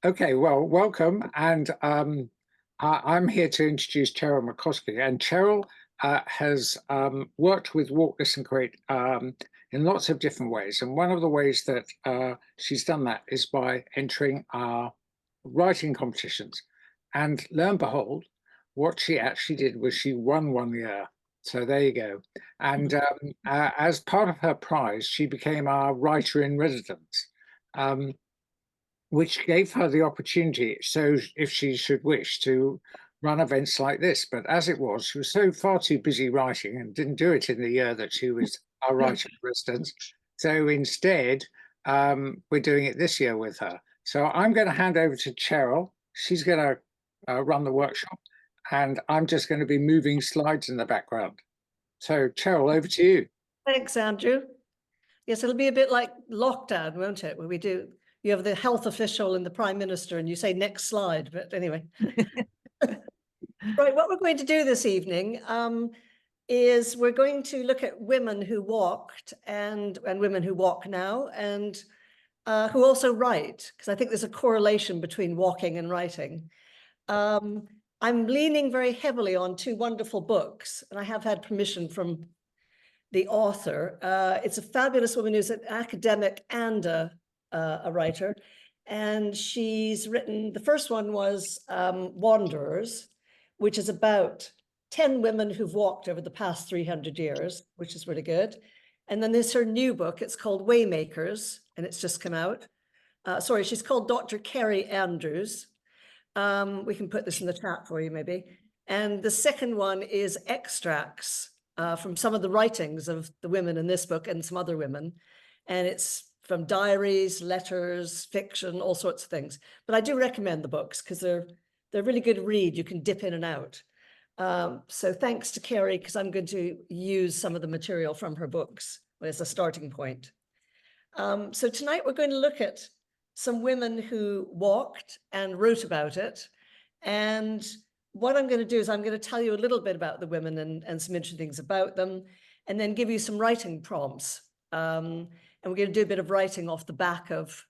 Okay, well, welcome. And I'm here to introduce Cheryl Markosky. And Cheryl has worked with Walk, Listen, Create in lots of different ways. And one of the ways that she's done that is by entering our writing competitions. And lo and behold, what she actually did was she won one year. So there you go. And as part of her prize, she became our writer in residence. Which gave her the opportunity, so if she should wish, to run events like this. But as it was, she was so far too busy writing and didn't do it in the year that she was our writer in residence. So instead, we're doing it this year with her. So I'm going to hand over to Cheryl. She's going to run the workshop, and I'm just going to be moving slides in the background. So Cheryl, over to you. Thanks, Andrew. Yes, it'll be a bit like lockdown, won't it? Where you have the health official and the prime minister and you say next slide, but anyway. Right, what we're going to do this evening is we're going to look at women who walked and women who walk now and who also write, because I think there's a correlation between walking and writing. I'm leaning very heavily on two wonderful books, and I have had permission from the author. It's a fabulous woman who's an academic and a writer, and she's written, the first one was Wanderers, which is about 10 women who've walked over the past 300 years, which is really good. And then there's her new book, it's called Waymakers, and it's just come out. Sorry, she's called Dr. Kerry Andrews. We can put this in the chat for you maybe. And the second one is extracts from some of the writings of the women in this book and some other women. And it's from diaries, letters, fiction, all sorts of things. But I do recommend the books because they're really good read. You can dip in and out. So thanks to Kerry, because I'm going to use some of the material from her books as a starting point. So tonight we're going to look at some women who walked and wrote about it. And what I'm going to do is I'm going to tell you a little bit about the women and some interesting things about them, and then give you some writing prompts. And we're going to do a bit of writing off the back of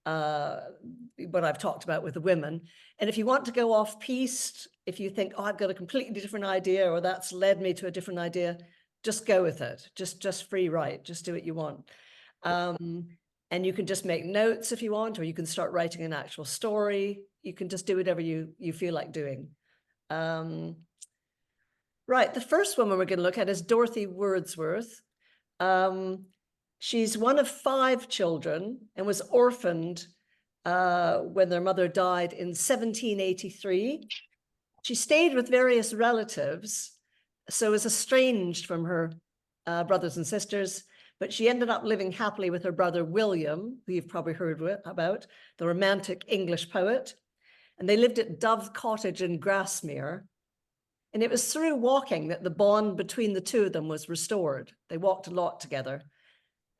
what I've talked about with the women. And if you want to go off piste, if you think, oh, I've got a completely different idea, or that's led me to a different idea, just go with it. Just free write, just do what you want. And you can just make notes if you want, or you can start writing an actual story. You can just do whatever you feel like doing. Right, the first woman we're going to look at is Dorothy Wordsworth. She's one of 5 children and was orphaned when their mother died in 1783. She stayed with various relatives, so was estranged from her brothers and sisters, but she ended up living happily with her brother William, who you've probably heard about, the romantic English poet. And they lived at Dove Cottage in Grasmere. And it was through walking that the bond between the two of them was restored. They walked a lot together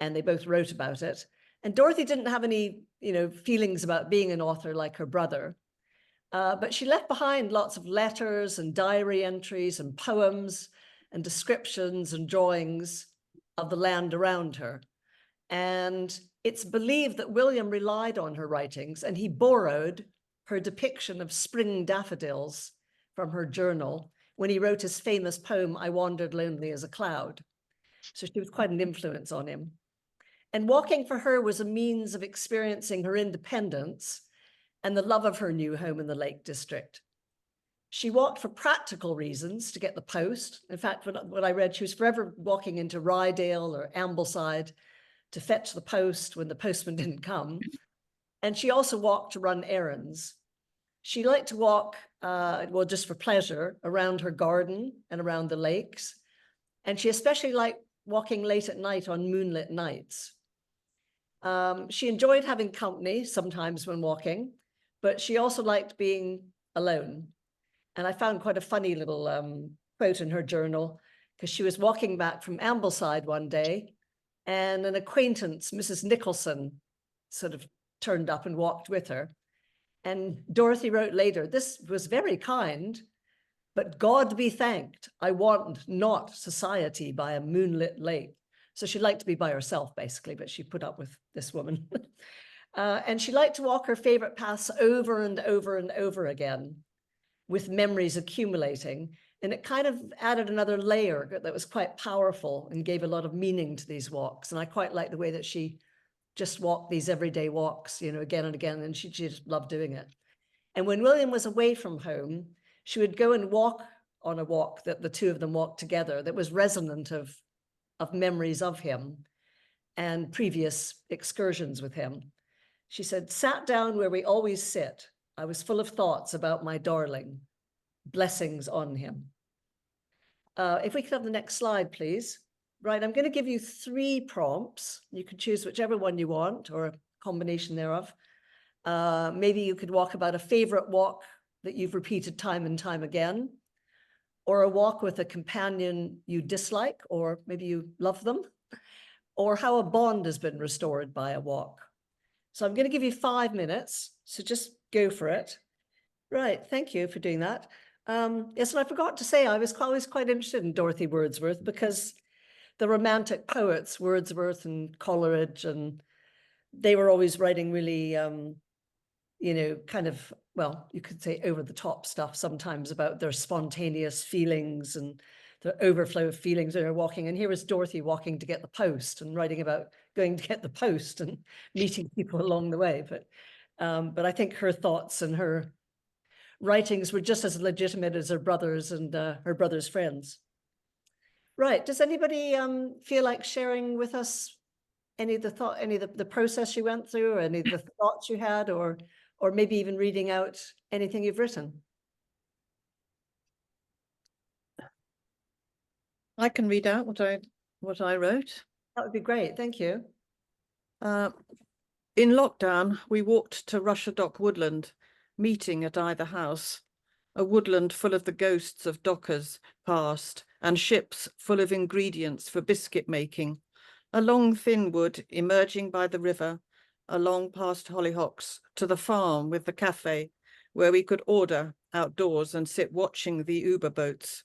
and they both wrote about it. And Dorothy didn't have any, feelings about being an author like her brother. But she left behind lots of letters and diary entries and poems and descriptions and drawings of the land around her. And it's believed that William relied on her writings, and he borrowed her depiction of spring daffodils from her journal when he wrote his famous poem, I Wandered Lonely as a Cloud. So she was quite an influence on him. And walking for her was a means of experiencing her independence and the love of her new home in the Lake District. She walked for practical reasons to get the post. In fact, when I read, she was forever walking into Rydale or Ambleside to fetch the post when the postman didn't come. And she also walked to run errands. She liked to walk, just for pleasure, around her garden and around the lakes. And she especially liked walking late at night on moonlit nights. She enjoyed having company sometimes when walking, but she also liked being alone. And I found quite a funny little quote in her journal, because she was walking back from Ambleside one day, and an acquaintance, Mrs. Nicholson, sort of turned up and walked with her. And Dorothy wrote later, this was very kind, but God be thanked, I want not society by a moonlit lake. So she liked to be by herself, basically, but she put up with this woman. And she liked to walk her favorite paths over and over and over again, with memories accumulating. And it kind of added another layer that was quite powerful and gave a lot of meaning to these walks. And I quite like the way that she just walked these everyday walks, you know, again and again, and she just loved doing it. And when William was away from home, she would go and walk on a walk that the two of them walked together that was resonant of memories of him and previous excursions with him. She said, "Sat down where we always sit. I was full of thoughts about my darling. Blessings on him." If we could have the next slide, please. Right, I'm going to give you 3 prompts. You can choose whichever one you want or a combination thereof. Maybe you could walk about a favorite walk that you've repeated time and time again, or a walk with a companion you dislike, or maybe you love them, or how a bond has been restored by a walk. So I'm going to give you 5 minutes, so just go for it. Right, thank you for doing that. Yes, and I forgot to say, I was always quite interested in Dorothy Wordsworth because the Romantic poets, Wordsworth and Coleridge, and they were always writing really, you know, kind of, well, you could say over the top stuff sometimes about their spontaneous feelings and the overflow of feelings when they're walking. And here was Dorothy walking to get the post and writing about going to get the post and meeting people along the way. But I think her thoughts and her writings were just as legitimate as her brothers and her brother's friends. Right. Does anybody feel like sharing with us any of the process you went through, or any of the thoughts you had, or maybe even reading out anything you've written? I can read out what I wrote. That would be great. Thank you. In lockdown, we walked to Russia Dock Woodland, meeting at either house, a woodland full of the ghosts of dockers past and ships full of ingredients for biscuit making, a long thin wood emerging by the river, along past hollyhocks to the farm with the cafe, where we could order outdoors and sit watching the Uber boats,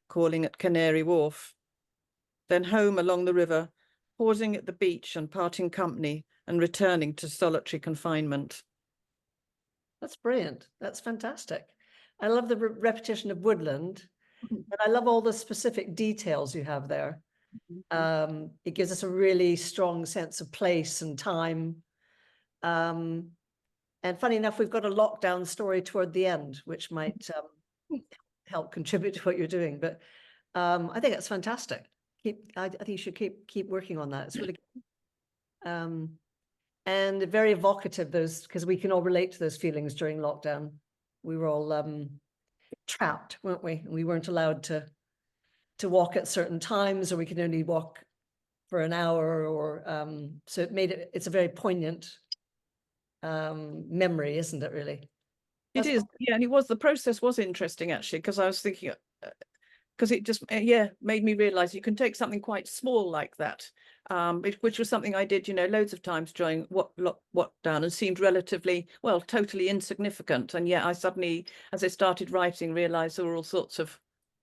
calling at Canary Wharf. Then home along the river, pausing at the beach and parting company and returning to solitary confinement. That's brilliant. That's fantastic. I love the repetition of woodland, and I love all the specific details you have there. It gives us a really strong sense of place and time. And funny enough, we've got a lockdown story toward the end, which might help contribute to what you're doing. But I think that's fantastic. I think you should keep working on that. It's really good. And very evocative, those, because we can all relate to those feelings during lockdown. We were all trapped, weren't we? We weren't allowed to walk at certain times, or we could only walk for an hour, or so it made it's a very poignant memory, isn't it, really? It is, yeah, and the process was interesting actually, because I was thinking, because it just, made me realize you can take something quite small like that, which was something I did, loads of times during lockdown, and seemed relatively, well, totally insignificant. And yet I suddenly, as I started writing, realized there were all sorts of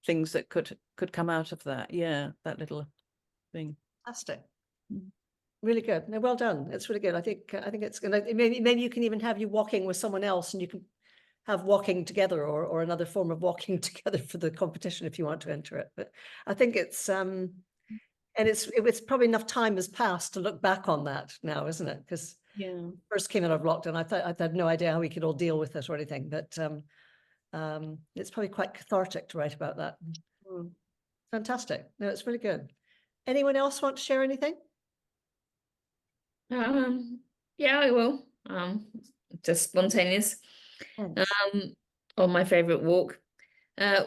things that could come out of that. Yeah, that little thing. Fantastic. Really good. No, well done. It's really good. I think it's gonna, maybe you can even have you walking with someone else, and you can have walking together, or another form of walking together for the competition if you want to enter it. But I think it's and it's probably enough time has passed to look back on that now, isn't it? Because first came out of lockdown, I had no idea how we could all deal with it or anything, but it's probably quite cathartic to write about that. Fantastic. No, it's really good. Anyone else want to share anything? Yeah, I will. Just spontaneous. On my favorite walk.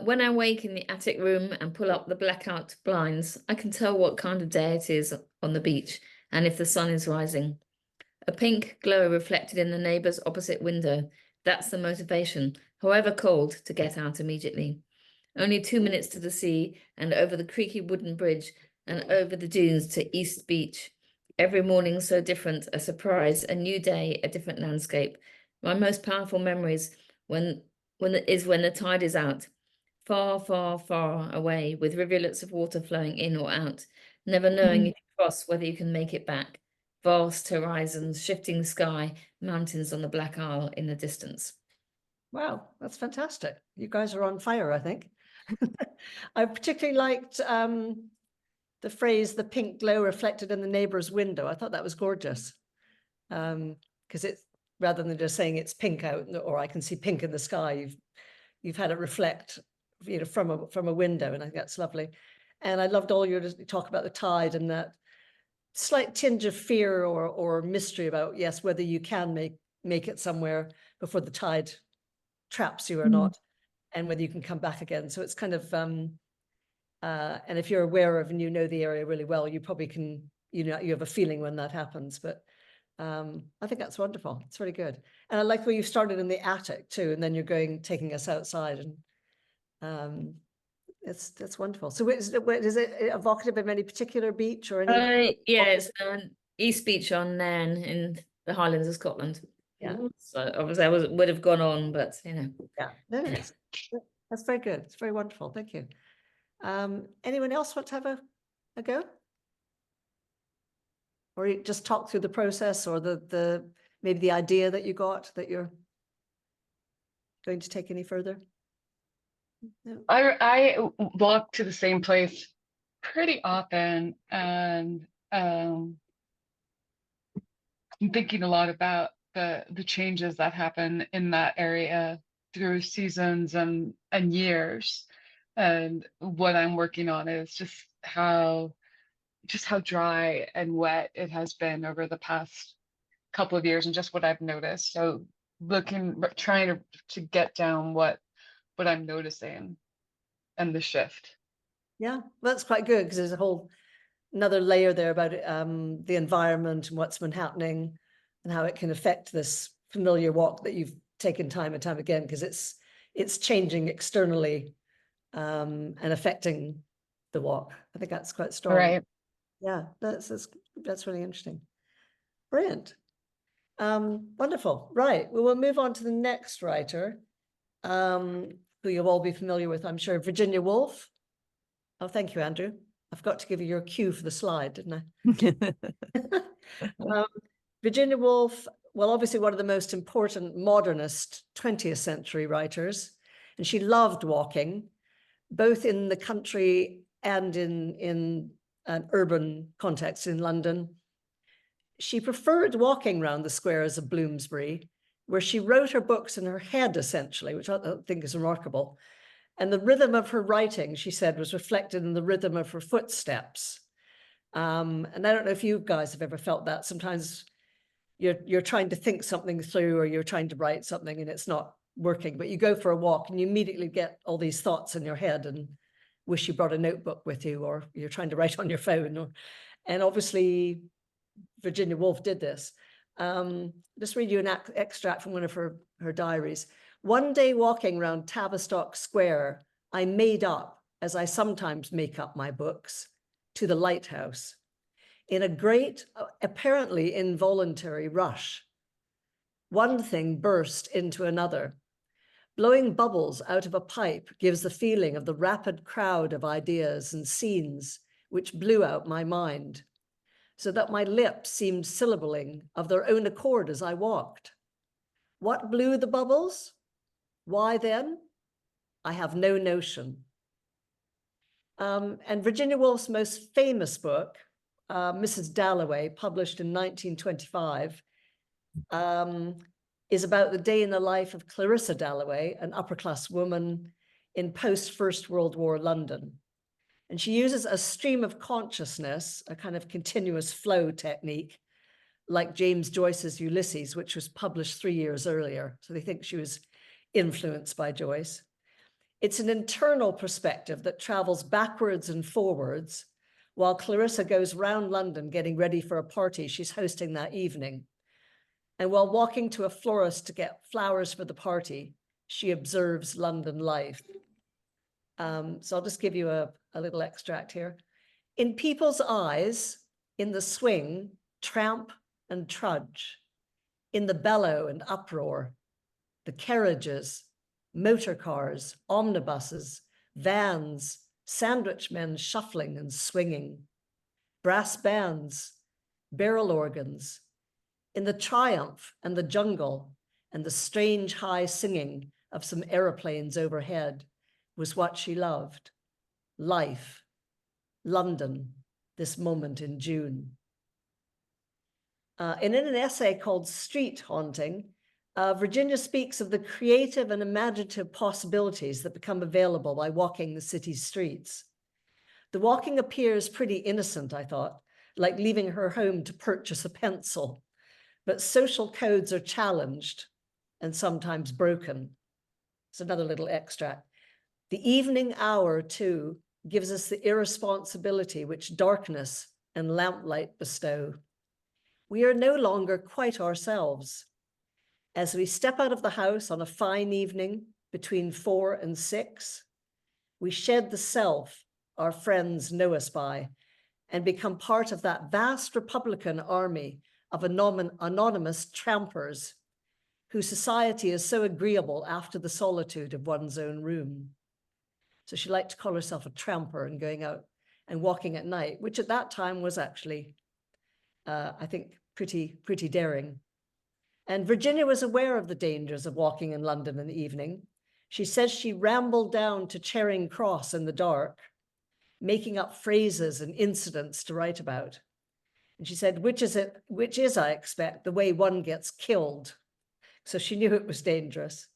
When I wake in the attic room and pull up the blackout blinds, I can tell what kind of day it is on the beach and if the sun is rising. A pink glow reflected in the neighbour's opposite window. That's the motivation, however cold, to get out immediately. Only 2 minutes to the sea and over the creaky wooden bridge and over the dunes to East Beach. Every morning so different, a surprise, a new day, a different landscape. My most powerful memories when the tide is out, far, far, far away, with rivulets of water flowing in or out, never knowing if you cross whether you can make it back. vast horizons, shifting sky, mountains on the Black Isle in the distance. Wow, that's fantastic. You guys are on fire, I think. I particularly liked the phrase, the pink glow reflected in the neighbor's window. I thought that was gorgeous. Because it's, rather than just saying it's pink out, or I can see pink in the sky, you've had it reflect, you know, from a window, and I think that's lovely. And I loved all your talk about the tide and that slight tinge of fear or mystery about, yes, whether you can make it somewhere before the tide traps you or not, and whether you can come back again. So it's kind of and if you're aware of and you know the area really well, you probably can, you know, you have a feeling when that happens. But I think that's wonderful. It's really good. And I like where you started in the attic too, and then you're taking us outside, and that's wonderful. So is it evocative of any particular beach or any? Yeah, it's East Beach on Nairn in the Highlands of Scotland. Yeah. So obviously I would have gone on, but you know. Yeah, no, that's very good. It's very wonderful. Thank you. Anyone else want to have a go? Or you just talk through the process, or the maybe the idea that you got that you're going to take any further? No? I walk to the same place pretty often, and I'm thinking a lot about the changes that happen in that area through seasons and years. And what I'm working on is just how dry and wet it has been over the past couple of years, and just what I've noticed. So trying to get down what I'm noticing and the shift. Yeah, that's quite good, because there's a whole another layer there about the environment and what's been happening and how it can affect this familiar walk that you've taken time and time again, because it's changing externally and affecting the walk. I think that's quite strong. Right. Yeah, that's really interesting. Brilliant. Wonderful. Right. We will move on to the next writer, who you'll all be familiar with, I'm sure, Virginia Woolf. Oh, thank you, Andrew. I forgot to give you your cue for the slide, didn't I? Virginia Woolf, well, obviously one of the most important modernist 20th century writers, and she loved walking, both in the country and in an urban context in London. She preferred walking around the squares of Bloomsbury, where she wrote her books in her head, essentially, which I think is remarkable. And the rhythm of her writing, she said, was reflected in the rhythm of her footsteps. And I don't know if you guys have ever felt that. Sometimes you're trying to think something through, or you're trying to write something and it's not working, but you go for a walk and you immediately get all these thoughts in your head and wish you brought a notebook with you, or you're trying to write on your phone. And obviously Virginia Woolf did this. Just read you an extract from one of her diaries. One day walking around Tavistock Square, I made up, as I sometimes make up my books, to the lighthouse. In a great, apparently involuntary rush, one thing burst into another. Blowing bubbles out of a pipe gives the feeling of the rapid crowd of ideas and scenes which blew out my mind, so that my lips seemed syllabling of their own accord as I walked. What blew the bubbles? Why then? I have no notion. And Virginia Woolf's most famous book, Mrs. Dalloway, published in 1925, is about the day in the life of Clarissa Dalloway, an upper-class woman in post-First World War London. And she uses a stream of consciousness, a kind of continuous flow technique, like James Joyce's Ulysses, which was published 3 years earlier. So they think she was influenced by Joyce. It's an internal perspective that travels backwards and forwards while Clarissa goes round London getting ready for a party she's hosting that evening. And while walking to a florist to get flowers for the party, she observes London life. So I'll just give you a little extract here. In people's eyes, in the swing, tramp and trudge, in the bellow and uproar, the carriages, motor cars, omnibuses, vans, sandwich men shuffling and swinging, brass bands, barrel organs, in the triumph and the jungle and the strange high singing of some aeroplanes overhead was what she loved. Life, London, this moment in June. And in an essay called Street Haunting, Virginia speaks of the creative and imaginative possibilities that become available by walking the city's streets. The walking appears pretty innocent, I thought, like leaving her home to purchase a pencil, but social codes are challenged and sometimes broken. It's another little extract. The evening hour, too, gives us the irresponsibility which darkness and lamplight bestow. We are no longer quite ourselves. As we step out of the house on a fine evening between 4 and 6, we shed the self our friends know us by and become part of that vast Republican army of anonymous trampers whose society is so agreeable after the solitude of one's own room. So she liked to call herself a tramper and going out and walking at night, which at that time was actually, I think, pretty daring. And Virginia was aware of the dangers of walking in London in the evening. She says she rambled down to Charing Cross in the dark, making up phrases and incidents to write about. And she said, which is, I expect, the way one gets killed. So she knew it was dangerous.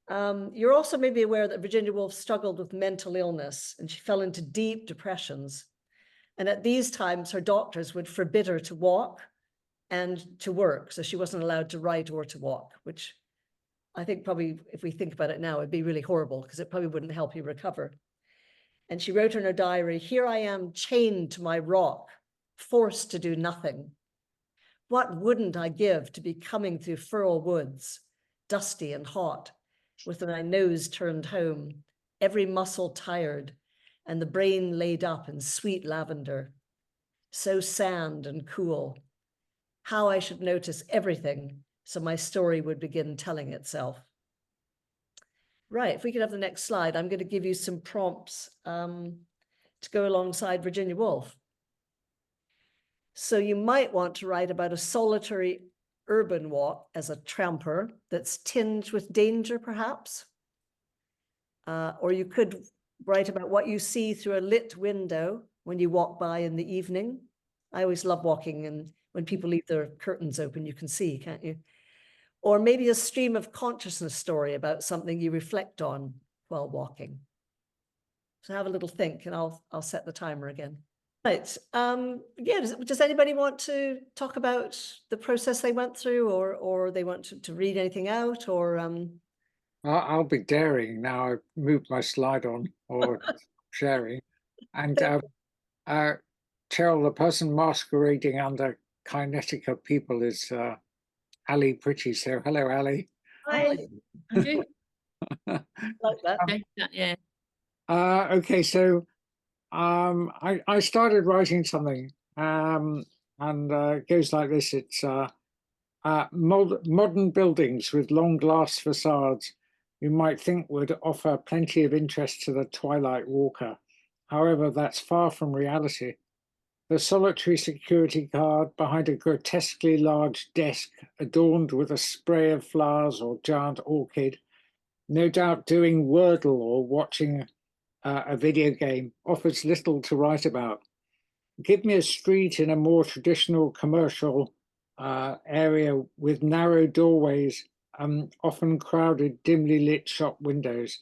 You're also maybe aware that Virginia Woolf struggled with mental illness and she fell into deep depressions. And at these times, her doctors would forbid her to walk and to work. So she wasn't allowed to write or to walk, which I think probably, if we think about it now, it'd be really horrible because it probably wouldn't help you recover. And she wrote in her diary, "Here I am chained to my rock, forced to do nothing. What wouldn't I give to be coming through Firle Woods, dusty and hot, with my nose turned home, every muscle tired, and the brain laid up in sweet lavender. So sand and cool. How I should notice everything so my story would begin telling itself." Right, if we could have the next slide, I'm going to give you some prompts to go alongside Virginia Woolf. So you might want to write about a solitary urban walk as a tramper that's tinged with danger, perhaps. Or you could write about what you see through a lit window when you walk by in the evening. I always love walking, and when people leave their curtains open, you can see, can't you? Or maybe a stream of consciousness story about something you reflect on while walking. So have a little think, and I'll set the timer again. Right. Yeah. Does anybody want to talk about the process they went through, or they want to read anything out, or I'll be daring now. I've moved my slide on or sharing. And Cheryl, the person masquerading under Kinetica people is Ali Pritchie. So hello, Ali. Hi. Andrew? Like that. Yeah. Okay, so I started writing something, and it goes like this. It's modern buildings with long glass facades you might think would offer plenty of interest to the twilight walker. However, that's far from reality. The solitary security guard behind a grotesquely large desk adorned with a spray of flowers or giant orchid, no doubt doing Wordle or watching a video game, offers little to write about. Give me a street in a more traditional commercial area with narrow doorways, often crowded, dimly lit shop windows,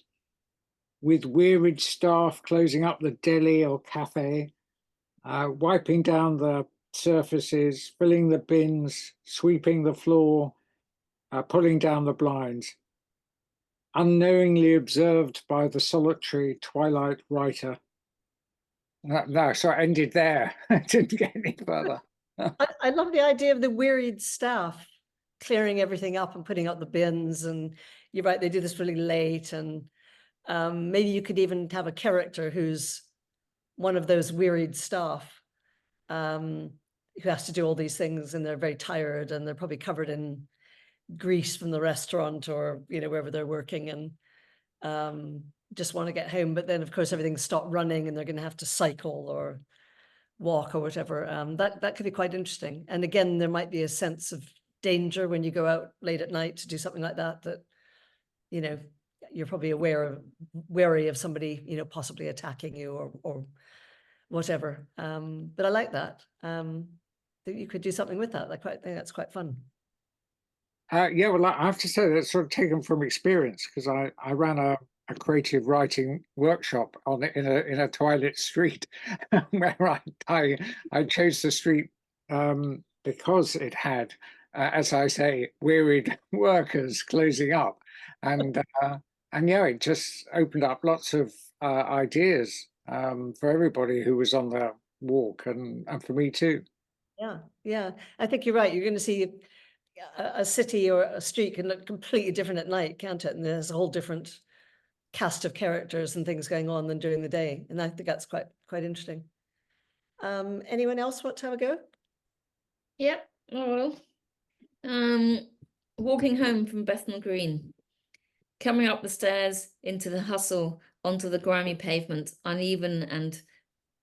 with wearied staff closing up the deli or cafe, wiping down the surfaces, filling the bins, sweeping the floor, pulling down the blinds, unknowingly observed by the solitary twilight writer. No, so I ended there. I didn't get any further. I love the idea of the wearied staff clearing everything up and putting out the bins. And you're right, they do this really late. And maybe you could even have a character who's one of those wearied staff who has to do all these things, and they're very tired and they're probably covered in grease from the restaurant or, you know, wherever they're working, and just want to get home. But then, of course, everything's stopped running and they're going to have to cycle or walk or whatever. That could be quite interesting. And again, there might be a sense of danger when you go out late at night to do something like that, you know, you're probably wary of somebody, you know, possibly attacking you or whatever. But I like that. That you could do something with that. I think that's quite fun. Yeah, well, I have to say that's sort of taken from experience, because I ran a creative writing workshop in a twilight street where I chose the street because it had, as I say, wearied workers closing up, and yeah, it just opened up lots of ideas for everybody who was on the walk, and for me too. Yeah, I think you're right. You're going to see a city or a street can look completely different at night, can't it? And there's a whole different cast of characters and things going on than during the day. And I think that's quite interesting. Anyone else want to have a go? Yeah, oh well. Walking home from Bethnal Green, coming up the stairs into the hustle onto the grimy pavement, uneven and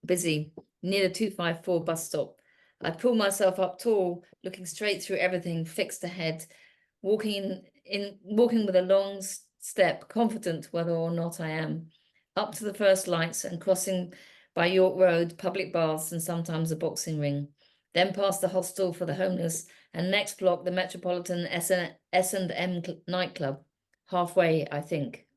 busy, near the 254 bus stop. I pull myself up tall, looking straight through everything, fixed ahead, walking with a long step, confident whether or not I am, up to the first lights and crossing by York Road, public baths, and sometimes a boxing ring. Then past the hostel for the homeless, and next block the Metropolitan S&M nightclub. Halfway, I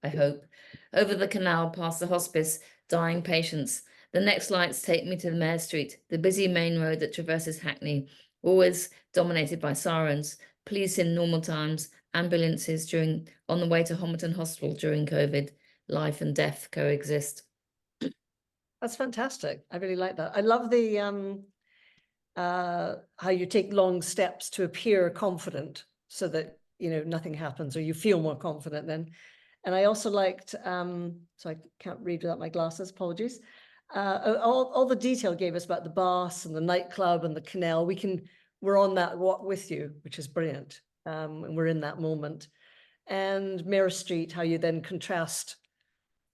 hope. Over the canal, past the hospice, dying patients. The next lights take me to the Mare Street, the busy main road that traverses Hackney, always dominated by sirens, police in normal times, ambulances on the way to Homerton Hospital during COVID. Life and death coexist. That's fantastic. I really like that. I love the how you take long steps to appear confident so that, you know, nothing happens or you feel more confident then. And I also liked, so I can't read without my glasses, apologies. All the detail gave us about the baths and the nightclub and the canal. We're on that walk with you, which is brilliant. And we're in that moment. And Mare Street, how you then contrast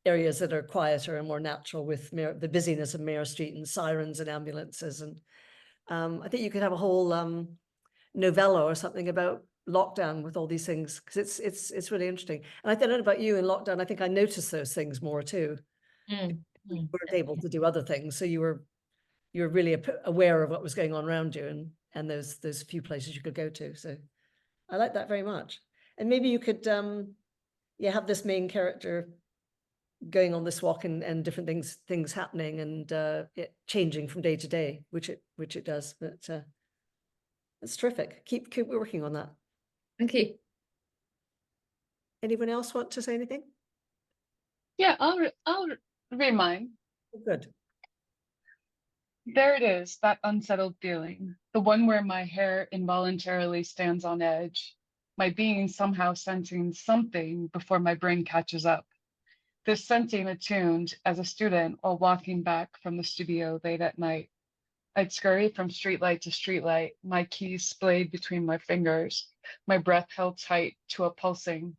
areas that are quieter and more natural with the busyness of Mare Street and sirens and ambulances. And I think you could have a whole novella or something about lockdown with all these things, because it's really interesting. And I don't know about you in lockdown, I think I noticed those things more too. We weren't able to do other things, so you were really aware of what was going on around you, and those few places you could go to. So I like that very much. And maybe you could have this main character going on this walk and different things happening and it changing from day to day, which it does. But it's terrific. Keep working on that. Thank you. Anyone else want to say anything? Yeah, I'll read mine. Good. There it is, that unsettled feeling, the one where my hair involuntarily stands on edge, my being somehow sensing something before my brain catches up. This sensing attuned as a student while walking back from the studio late at night. I'd scurry from streetlight to streetlight, my keys splayed between my fingers, my breath held tight to a pulsing,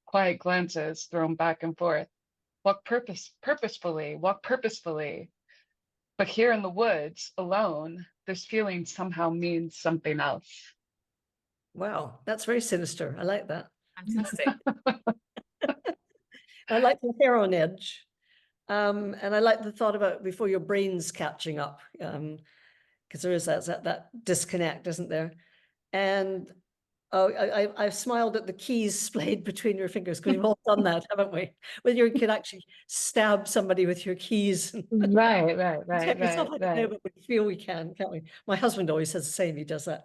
quiet glances thrown back and forth. Walk purposefully, walk purposefully. But here in the woods, alone, this feeling somehow means something else. Wow, that's very sinister. I like that. Fantastic. I like the hair on edge. And I like the thought about before your brain's catching up, because there is that disconnect, isn't there? And I've smiled at the keys splayed between your fingers, because we've all done that, haven't we? Where you can actually stab somebody with your keys. Right. Stab yourself, I don't know, but we feel we can, can't we? My husband always says the same, he does that.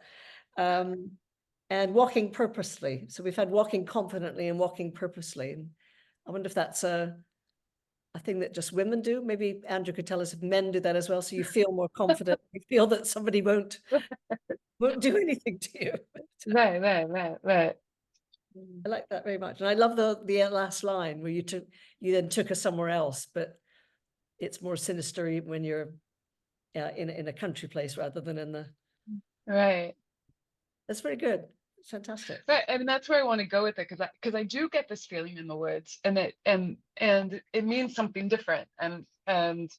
And walking purposely. So we've had walking confidently and walking purposely. And I wonder if that's a thing that just women do. Maybe Andrew could tell us if men do that as well. So you feel more confident. You feel that somebody won't do anything to you. Right. I like that very much. And I love the last line where you then took us somewhere else, but it's more sinister when you're in a country place rather than in the. Right. That's very good. It's fantastic. Right. I mean, that's where I want to go with it, because I do get this feeling in the woods, and it means something different. And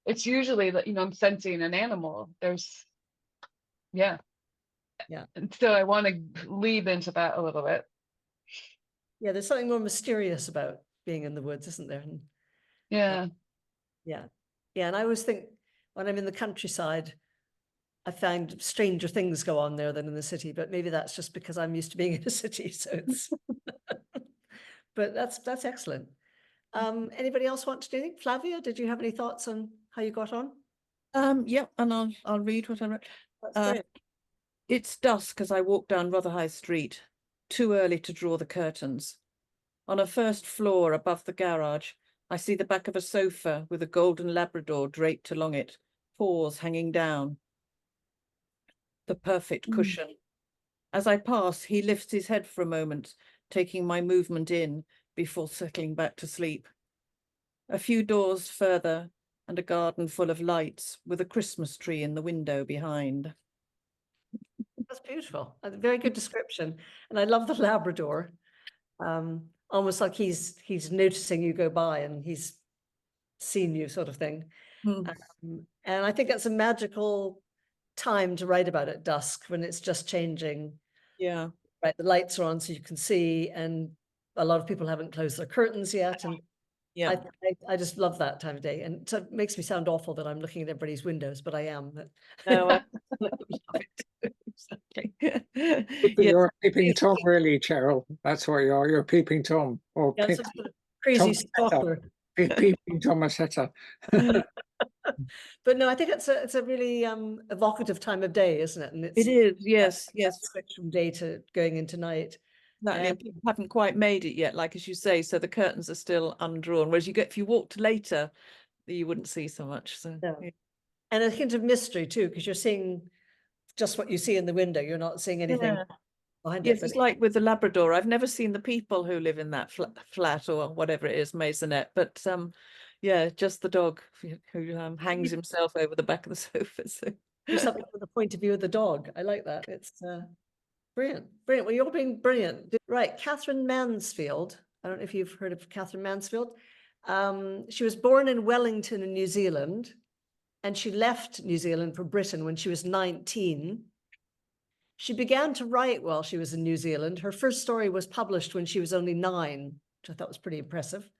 it's usually that, I'm sensing an animal. Yeah. Yeah. And so I want to lead into that a little bit. Yeah, there's something more mysterious about being in the woods, isn't there? And, Yeah. yeah. Yeah, and I always think when I'm in the countryside, I find stranger things go on there than in the city, but maybe that's just because I'm used to being in a city, so it's but that's excellent. Anybody else want to do anything? Flavia, did you have any thoughts on how you got on? Yeah, and I'll read what I wrote. That's great. It's dusk as I walk down Rotherhithe Street, too early to draw the curtains. On a first floor above the garage, I see the back of a sofa with a golden Labrador draped along it, paws hanging down. The perfect cushion. As I pass, he lifts his head for a moment, taking my movement in before settling back to sleep. A few doors further, and a garden full of lights with a Christmas tree in the window behind. That's beautiful. A very good description. And I love the Labrador. Almost like he's noticing you go by and he's seen you, sort of thing. And I think that's a magical time to write about at dusk, when it's just changing. Yeah. Right, the lights are on so you can see, and a lot of people haven't closed their curtains yet. And Yeah. I just love that time of day. And so it makes me sound awful that I'm looking at everybody's windows, but I am. But No, I love it. exactly. You're a peeping Tom, really, Cheryl. That's what you are. You're a peeping Tom, or Yeah, some sort of crazy stalker. peeping Thomasetta. But no, I think it's a really evocative time of day, isn't it? And It is, yes, that yes. switch from day to going into night. Exactly, and people haven't quite made it yet, like as you say, so the curtains are still undrawn. Whereas if you walked later, you wouldn't see so much. So No. yeah. And a hint of mystery too, because you're seeing just what you see in the window. You're not seeing anything behind Yes, it. it's like with the Labrador. I've never seen the people who live in that flat or whatever it is, maisonette, but yeah, just the dog who hangs himself over the back of the sofa. So. Do something from the point of view of the dog. I like that. It's brilliant. Brilliant. Well, you're being brilliant. Right. Katharine Mansfield. I don't know if you've heard of Katharine Mansfield. She was born in Wellington in New Zealand, and she left New Zealand for Britain when she was 19. She began to write while she was in New Zealand. Her first story was published when she was only 9, which I thought was pretty impressive.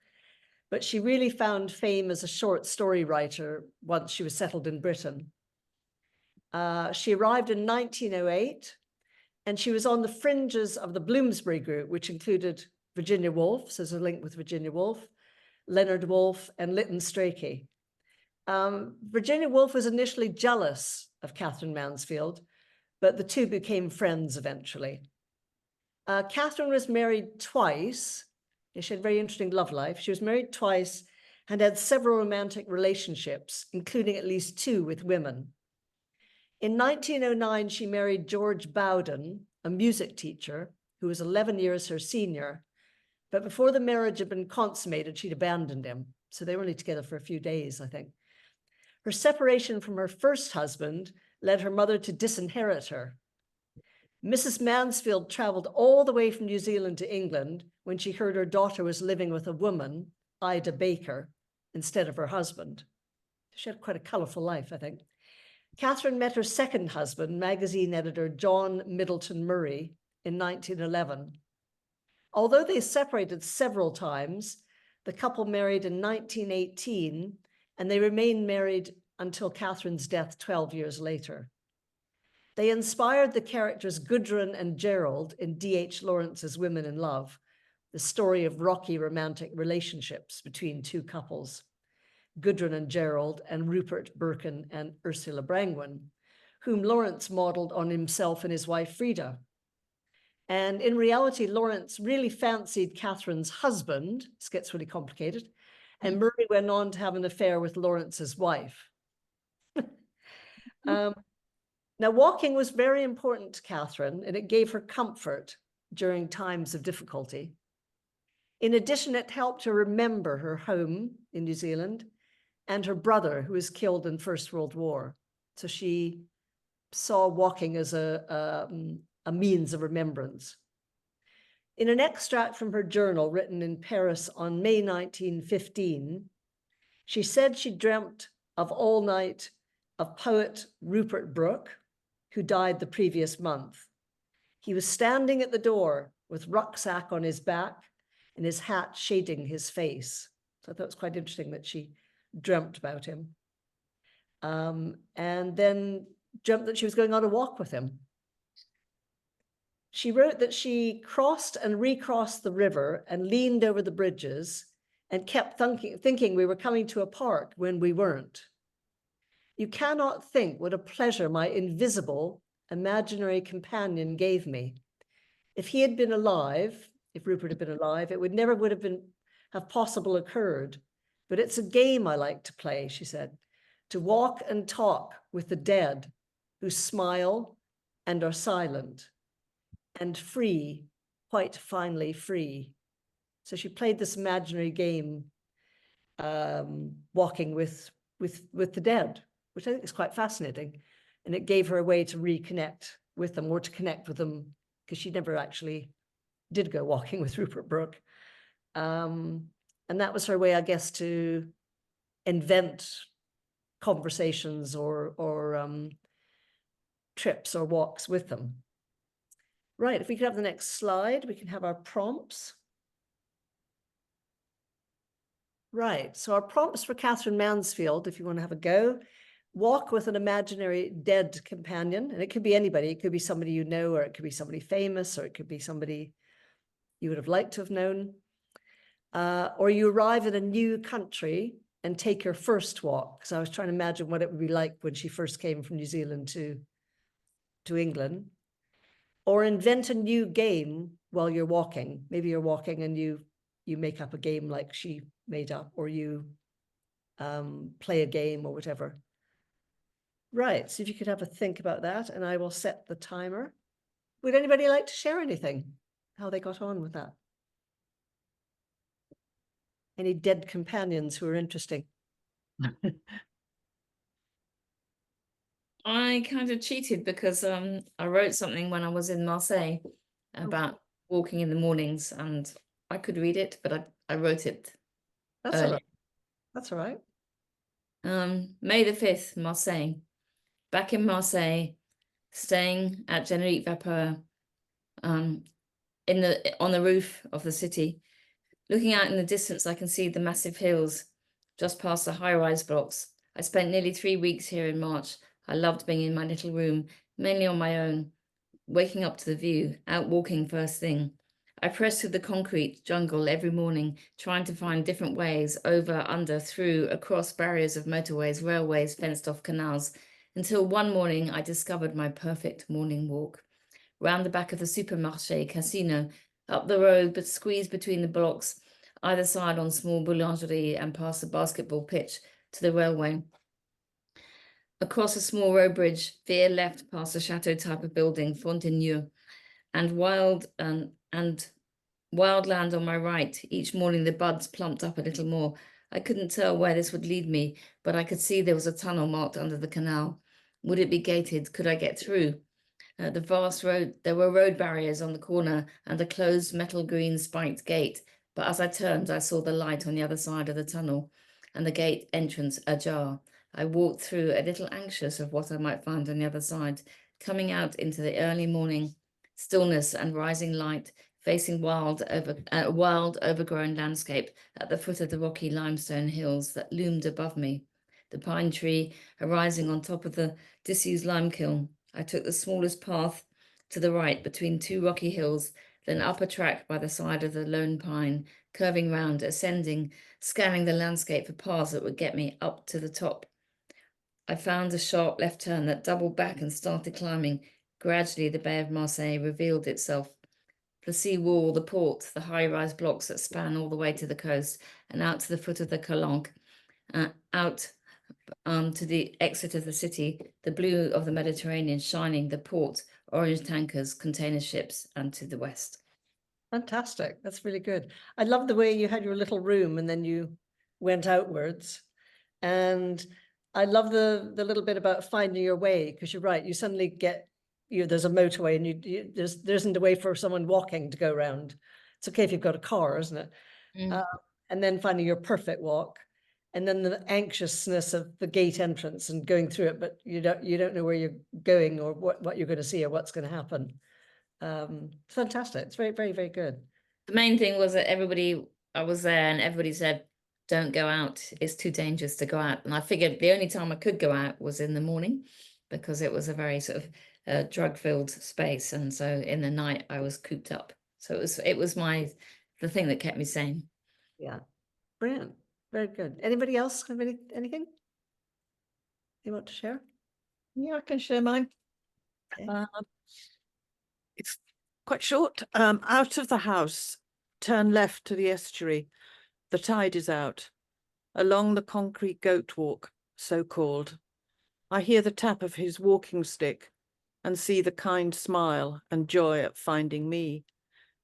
But she really found fame as a short story writer once she was settled in Britain. She arrived in 1908, and she was on the fringes of the Bloomsbury group, which included Virginia Woolf, so there's a link with Virginia Woolf, Leonard Woolf, and Lytton Strachey. Virginia Woolf was initially jealous of Katharine Mansfield, but the two became friends eventually. Katharine was married twice. She had a very interesting love life. She was married twice and had several romantic relationships, including at least 2 with women. In 1909, she married George Bowden, a music teacher who was 11 years her senior. But before the marriage had been consummated, she'd abandoned him. So they were only together for a few days, I think. Her separation from her first husband led her mother to disinherit her. Mrs. Mansfield traveled all the way from New Zealand to England when she heard her daughter was living with a woman, Ida Baker, instead of her husband. She had quite a colorful life, I think. Katharine met her second husband, magazine editor John Middleton Murray, in 1911. Although they separated several times, the couple married in 1918, and they remained married until Katharine's death 12 years later. They inspired the characters Gudrun and Gerald in D.H. Lawrence's Women in Love, the story of rocky romantic relationships between 2 couples, Gudrun and Gerald, and Rupert Birkin and Ursula Brangwen, whom Lawrence modeled on himself and his wife Frida. And in reality, Lawrence really fancied Katharine's husband. This gets really complicated. And Murray went on to have an affair with Lawrence's wife. Now, walking was very important to Katharine, and it gave her comfort during times of difficulty. In addition, it helped her remember her home in New Zealand and her brother, who was killed in First World War. So she saw walking as a means of remembrance. In an extract from her journal written in Paris on May 1915, she said she dreamt of all night of poet Rupert Brooke, who died the previous month. He was standing at the door with rucksack on his back and his hat shading his face. So I thought it was quite interesting that she dreamt about him. And then dreamt that she was going on a walk with him. She wrote that she crossed and recrossed the river and leaned over the bridges and kept thinking we were coming to a park when we weren't. You cannot think what a pleasure my invisible, imaginary companion gave me. If he had been alive, if Rupert had been alive, it would never have possible occurred. But it's a game I like to play, she said, to walk and talk with the dead who smile and are silent and free, quite finely free. So she played this imaginary game, walking with the dead, which I think is quite fascinating. And it gave her a way to reconnect with them, or to connect with them, because she never actually did go walking with Rupert Brooke. And that was her way, I guess, to invent conversations or trips or walks with them. Right, if we could have the next slide, we can have our prompts. Right, so our prompts for Katharine Mansfield, if you want to have a go: walk with an imaginary dead companion, and it could be anybody. It could be somebody you know, or it could be somebody famous, or it could be somebody you would have liked to have known. Or you arrive in a new country and take your first walk. So I was trying to imagine what it would be like when she first came from New Zealand to England. Or invent a new game while you're walking. Maybe you're walking and you make up a game like she made up, or you play a game or whatever. Right, so if you could have a think about that, and I will set the timer. Would anybody like to share anything, how they got on with that? Any dead companions who are interesting? I kind of cheated because I wrote something when I was in Marseille about walking in the mornings, and I could read it, but I wrote it That's all early. right. That's all right. May the 5th, Marseille. Back in Marseille, staying at Générique Vapeur, on the roof of the city. Looking out in the distance, I can see the massive hills just past the high-rise blocks. I spent nearly 3 weeks here in March. I loved being in my little room, mainly on my own, waking up to the view, out walking first thing. I pressed through the concrete jungle every morning, trying to find different ways, over, under, through, across barriers of motorways, railways, fenced-off canals, until one morning I discovered my perfect morning walk. Round the back of the supermarché casino, up the road, but squeezed between the blocks, either side on small boulangerie, and past the basketball pitch to the railway. Across a small road bridge, veer left past the chateau type of building, Fontainebleau, and wild land on my right. Each morning the buds plumped up a little more. I couldn't tell where this would lead me, but I could see there was a tunnel marked under the canal. Would it be gated? Could I get through? The vast road, there were road barriers on the corner and a closed metal green spiked gate. But as I turned, I saw the light on the other side of the tunnel and the gate entrance ajar. I walked through, a little anxious of what I might find on the other side, coming out into the early morning stillness and rising light, facing wild overgrown landscape at the foot of the rocky limestone hills that loomed above me. The pine tree arising on top of the disused lime kiln. I took the smallest path to the right between two rocky hills, then up a track by the side of the lone pine, curving round, ascending, scanning the landscape for paths that would get me up to the top. I found a sharp left turn that doubled back and started climbing. Gradually, the Bay of Marseille revealed itself. The sea wall, the port, the high-rise blocks that span all the way to the coast and out to the foot of the Calanque, out to the exit of the city, the blue of the Mediterranean shining, the port, orange tankers, container ships, and to the west. Fantastic. That's really good. I love the way you had your little room and then you went outwards. And I love the little bit about finding your way, because you're right. You suddenly get, there's a motorway and there isn't a way for someone walking to go around. It's okay if you've got a car, isn't it? And then finding your perfect walk. and then the anxiousness of the gate entrance and going through it, but you don't know where you're going or what you're going to see or what's going to happen. Fantastic. It's very, very, very good. The main thing was that I was there and everybody said, don't go out. It's too dangerous to go out. And I figured the only time I could go out was in the morning because it was a very sort of drug-filled space. And so in the night I was cooped up. So it was the thing that kept me sane. Yeah. Brilliant. Very good. Anybody else have anything you want to share? Yeah, I can share mine. Okay. It's quite short. Out of the house, turn left to the estuary. The tide is out. Along the concrete goat walk, so called. I hear the tap of his walking stick and see the kind smile and joy at finding me.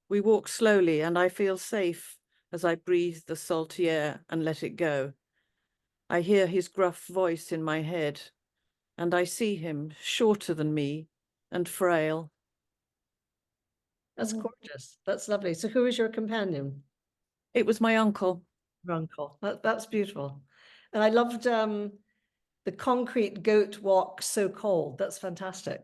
We walk slowly and I feel safe as I breathe the salty air and let it go. I hear his gruff voice in my head and I see him shorter than me and frail. That's gorgeous. That's lovely. So who is your companion? It was my uncle. Your uncle. That's beautiful. And I loved the concrete goat walk, so called. That's fantastic.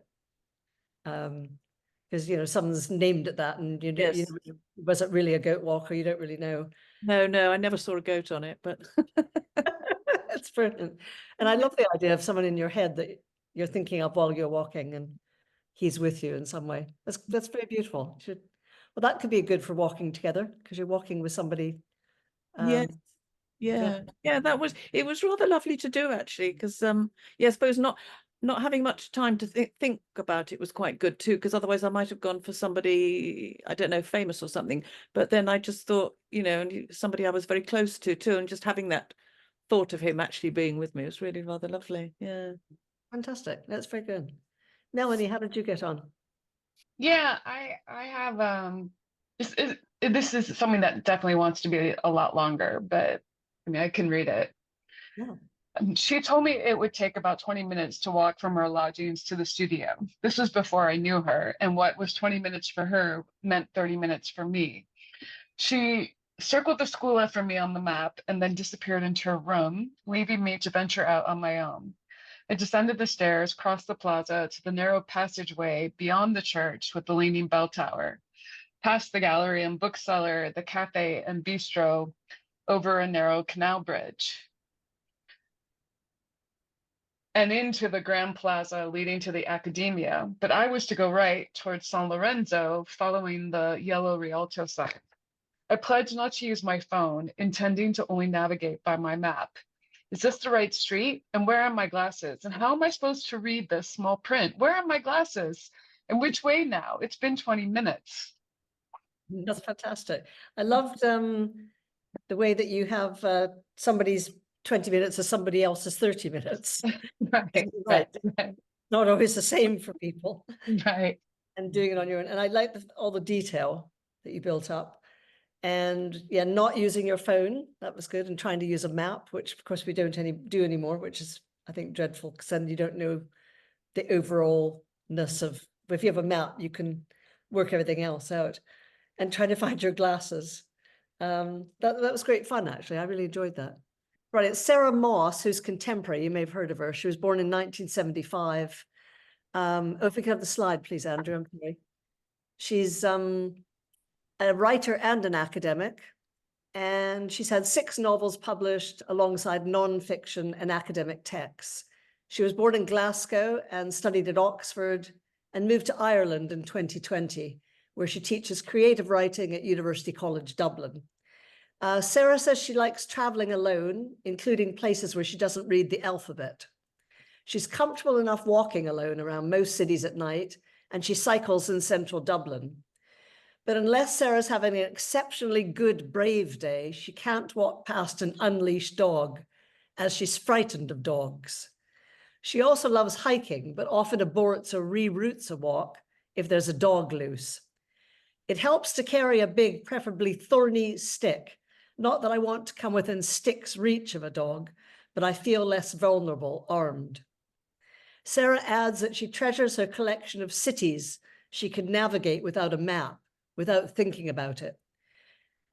Because someone's named it that, and Yes. was it really a goat walk, or you don't really know. No, I never saw a goat on it, but That's brilliant. And I love the idea of someone in your head that you're thinking of while you're walking, and he's with you in some way. That's very beautiful. Well, that could be good for walking together because you're walking with somebody. yes. Yeah, it was rather lovely to do actually, because I suppose not having much time to think about it was quite good too, because otherwise I might have gone for somebody, I don't know, famous or something, but then I just thought, and somebody I was very close to too, and just having that thought of him actually being with me was really rather lovely. Yeah, Fantastic. That's very good. Melanie, how did you get on? Yeah, I have this is something that definitely wants to be a lot longer, but I mean I can read it. Yeah. She told me it would take about 20 minutes to walk from our lodgings to the studio. This was before I knew her, and what was 20 minutes for her meant 30 minutes for me. She circled the school for me on the map and then disappeared into her room, leaving me to venture out on my own. I descended the stairs, crossed the plaza to the narrow passageway beyond the church with the leaning bell tower, past the gallery and bookseller, the cafe and bistro, over a narrow canal bridge, and into the grand plaza leading to the Accademia. But I was to go right towards San Lorenzo, following the yellow Rialto sign. I pledged not to use my phone, intending to only navigate by my map. Is this the right street? And where are my glasses? And how am I supposed to read this small print? Where are my glasses? And which way now? It's been 20 minutes. That's fantastic. I loved the way that you have somebody's 20 minutes or somebody else's 30 minutes. Right. Not always the same for people. Right. And doing it on your own. And I like all the detail that you built up. And yeah, not using your phone, that was good. And trying to use a map, which of course we don't do anymore, which is, I think, dreadful, because then you don't know the overallness of, but if you have a map, you can work everything else out. And trying to find your glasses. That was great fun, actually. I really enjoyed that. Right, it's Sarah Moss, who's contemporary. You may have heard of her. She was born in 1975. If we could have the slide, please, Andrew. I'm sorry. She's a writer and an academic, and she's had 6 novels published alongside non-fiction and academic texts. She was born in Glasgow and studied at Oxford and moved to Ireland in 2020, where she teaches creative writing at University College Dublin. Sarah says she likes traveling alone, including places where she doesn't read the alphabet. She's comfortable enough walking alone around most cities at night, and she cycles in central Dublin. But unless Sarah's having an exceptionally good, brave day, she can't walk past an unleashed dog, as she's frightened of dogs. She also loves hiking, but often aborts or reroutes a walk if there's a dog loose. It helps to carry a big, preferably thorny stick. Not that I want to come within stick's reach of a dog, but I feel less vulnerable armed. Sarah adds that she treasures her collection of cities she could navigate without a map, without thinking about it.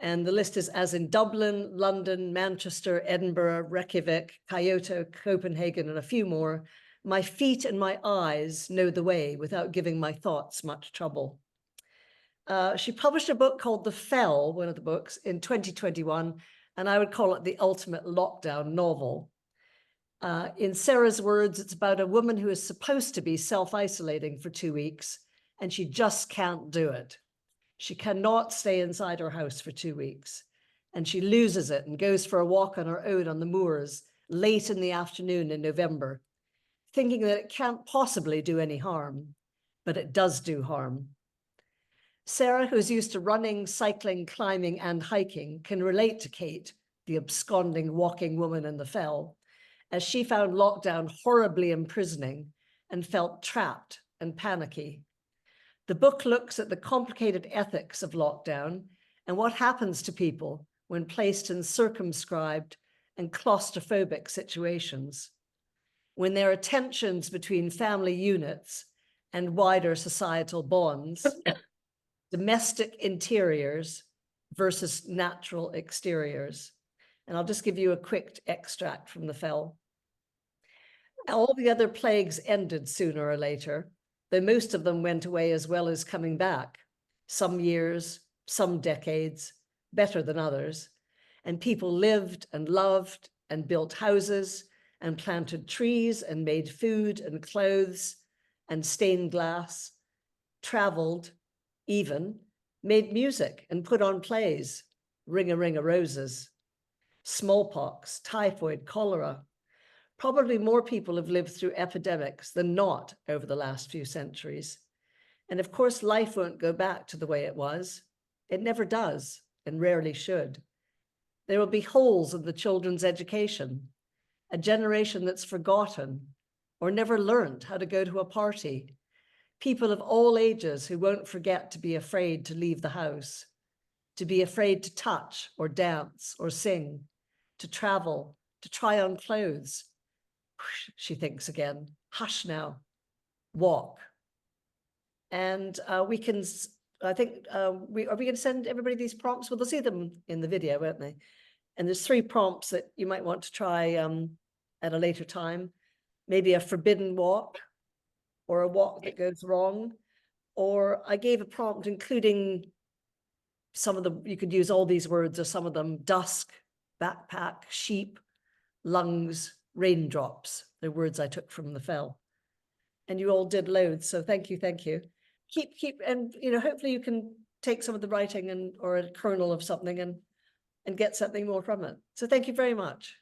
And the list is as in Dublin, London, Manchester, Edinburgh, Reykjavik, Kyoto, Copenhagen, and a few more. My feet and my eyes know the way without giving my thoughts much trouble. She published a book called The Fell, one of the books, in 2021, and I would call it the ultimate lockdown novel. In Sarah's words, it's about a woman who is supposed to be self-isolating for 2 weeks, and she just can't do it. She cannot stay inside her house for 2 weeks, and she loses it and goes for a walk on her own on the moors late in the afternoon in November, thinking that it can't possibly do any harm, but it does do harm. Sarah, who's used to running, cycling, climbing, and hiking, can relate to Kate, the absconding walking woman in the fell, as she found lockdown horribly imprisoning and felt trapped and panicky. The book looks at the complicated ethics of lockdown and what happens to people when placed in circumscribed and claustrophobic situations, when there are tensions between family units and wider societal bonds, domestic interiors versus natural exteriors. And I'll just give you a quick extract from the fell. All the other plagues ended sooner or later, though most of them went away as well as coming back. Some years, some decades, better than others. And people lived and loved and built houses and planted trees and made food and clothes and stained glass, traveled, even made music and put on plays, Ring-a-Ring-a-Roses, smallpox, typhoid, cholera. Probably more people have lived through epidemics than not over the last few centuries. And of course, life won't go back to the way it was. It never does and rarely should. There will be holes in the children's education, a generation that's forgotten or never learned how to go to a party, people of all ages who won't forget to be afraid to leave the house, to be afraid to touch or dance or sing, to travel, to try on clothes. She thinks again, hush now, walk. And we can, I think, are we going to send everybody these prompts? Well, they'll see them in the video, won't they? And there's 3 prompts that you might want to try at a later time. Maybe a forbidden walk, or a walk that goes wrong. Or I gave a prompt including some of them, you could use all these words or some of them: dusk, backpack, sheep, lungs, raindrops. They're words I took from the fell. And you all did loads, so thank you, thank you. Keep, and hopefully you can take some of the writing or a kernel of something and get something more from it. So thank you very much.